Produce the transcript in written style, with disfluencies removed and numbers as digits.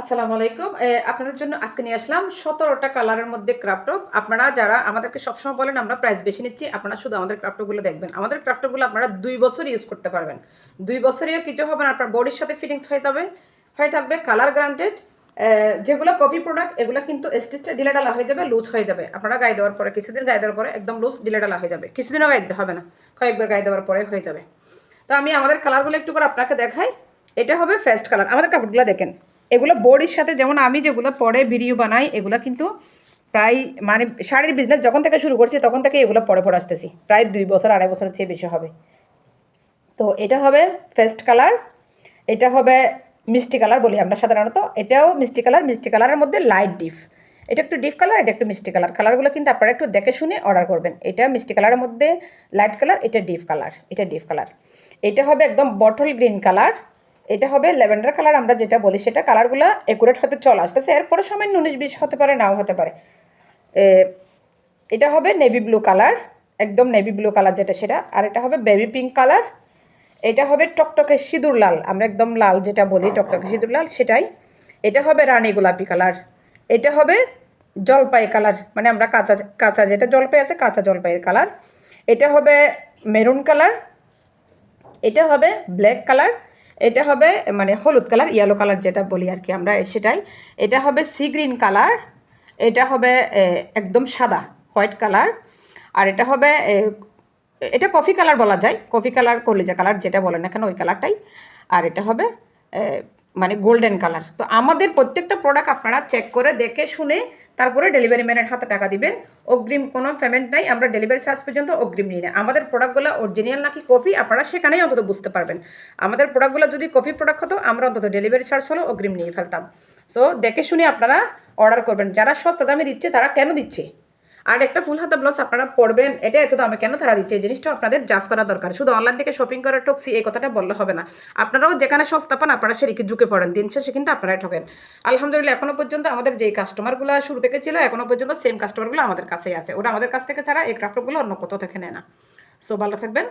আসসালামু আলাইকুম। আপনাদের জন্য আজকে নিয়ে আসলাম ১৭টা কালারের মধ্যে ক্রাফটপ। আপনারা যারা আমাদেরকে সবসময় বলেন আমরা প্রাইস বেশি নিচ্ছি, আপনারা শুধু আমাদের ক্রাফটপগুলো দেখবেন। আমাদের ক্রাফটপগুলো আপনারা ২ বছর ইউজ করতে পারবেন। ২ বছরেও কিছু হবে না, আপনার বডির সাথে ফিটিংস হয়ে থাকবে, কালার গ্রান্টেড। যেগুলো কপি প্রোডাক্ট এগুলো কিন্তু স্টিচটা ঢিলেঢালা হয়ে যাবে, লুজ হয়ে যাবে। আপনারা গায়ে দেওয়ার পরে কিছুদিন গায়ে দেওয়ার পরে একদম লুজ ঢিলেঢালা হয়ে যাবে। কিছুদিনও গায়ে দিতে হবে না, কয়েকবার গায়ে দেওয়ার পরে হয়ে যাবে। তো আমি আমাদের কালারগুলো একটু করে আপনাকে দেখাই। এটা হবে ফার্স্ট কালার। আমাদের কাপড়গুলো দেখেন, এগুলো বডির সাথে, যেমন আমি যেগুলো পরে ভিডিও বানাই এগুলো কিন্তু প্রায় মানে শাড়ির বিজনেস যখন থেকে শুরু করছি তখন থেকে এগুলো পরে আসতেছি, প্রায় ২ বছর ২.৫ বছরের চেয়ে বেশি হবে। তো এটা হবে ফার্স্ট কালার। এটা হবে মিষ্টি কালার বলি আমরা সাধারণত, এটাও মিষ্টি কালার। মিষ্টি কালারের মধ্যে লাইট ডিপ, এটা একটু ডিপ কালার, এটা একটু মিষ্টি কালার। কালারগুলো কিন্তু আপনারা একটু দেখে শুনে অর্ডার করবেন। এটা মিষ্টি কালারের মধ্যে লাইট কালার, এটা ডিপ কালার, এটা ডিপ কালার। এটা হবে একদম বটল গ্রিন কালার, এটা হবে ল্যাভেন্ডার কালার আমরা যেটা বলি সেটা। কালারগুলো একুরেট হতে চলে আসতেছে, এরপরে সামান্য ১৯-২০ হতে পারে, নাও হতে পারে। এটা হবে নেভি ব্লু কালার, একদম নেভি ব্লু কালার যেটা সেটা। আর এটা হবে বেবি পিঙ্ক কালার। এটা হবে টকটকে সিঁদুর লাল, আমরা একদম লাল যেটা বলি টকটকে সিঁদুর লাল সেটাই। এটা হবে রানী গোলাপি কালার। এটা হবে জলপাই কালার, মানে আমরা কাঁচা কাঁচা যেটা জলপাই আছে কাঁচা জলপাইয়ের কালার। এটা হবে মেরুন কালার। এটা হবে ব্ল্যাক কালার। এটা হবে মানে হলুদ কালার, ইয়েলো কালার যেটা বলি আর কি আমরা সেটাই। এটা হবে সি গ্রিন কালার। এটা হবে একদম সাদা হোয়াইট কালার। আর এটা হবে এটা কফি কালার বলা যায়, কফি কালার কলিজা কালার যেটা বলেন না কেন ওই কালারটাই। আর এটা হবে মানে গোল্ডেন কালার। তো আমাদের প্রত্যেকটা প্রোডাক্ট আপনারা চেক করে দেখে শুনে তারপরে ডেলিভারি ম্যানের হাতে টাকা দিবেন। অগ্রিম কোনো পেমেন্ট নাই, আমরা ডেলিভারি চার্জ পর্যন্ত অগ্রিম নিই না। আমাদের প্রোডাক্টগুলো অরিজিনাল নাকি কপি আপনারা সেখানেই অন্তত বুঝতে পারবেন। আমাদের প্রোডাক্টগুলো যদি কপি প্রোডাক্ট হতো আমরা অন্তত ডেলিভারি চার্জ হলেও অগ্রিম নিয়ে ফেলতাম। সো দেখে শুনে আপনারা অর্ডার করবেন। যারা সস্তা দামে দিচ্ছে তারা কেন দিচ্ছে, আর একটা ফুল হাতা ব্লাউজ আপনারা পড়বেন এটা এত দামে কেন তারা দিচ্ছে, এই জিনিসটা আপনাদের জাজ করা দরকার। শুধু অনলাইন থেকে শপিং করে ঠকছি এই কথাটা বললে হবে না। আপনারাও যেখানে সস্তা পান আপনারা সেদিকে ঝুঁকে পড়েন, দিন শেষে কিন্তু আপনারাই ঠকেন। আলহামদুলিল্লাহ এখনো পর্যন্ত আমাদের যেই কাস্টমারগুলো শুরু থেকে ছিল এখনো পর্যন্ত সেম কাস্টমারগুলো আমাদের কাছেই আছে, ওরা আমাদের কাছ থেকে ছাড়া এই ক্রাফটগুলো অন্য কোথাও থেকে নেয় না। সো ভালো থাকবেন।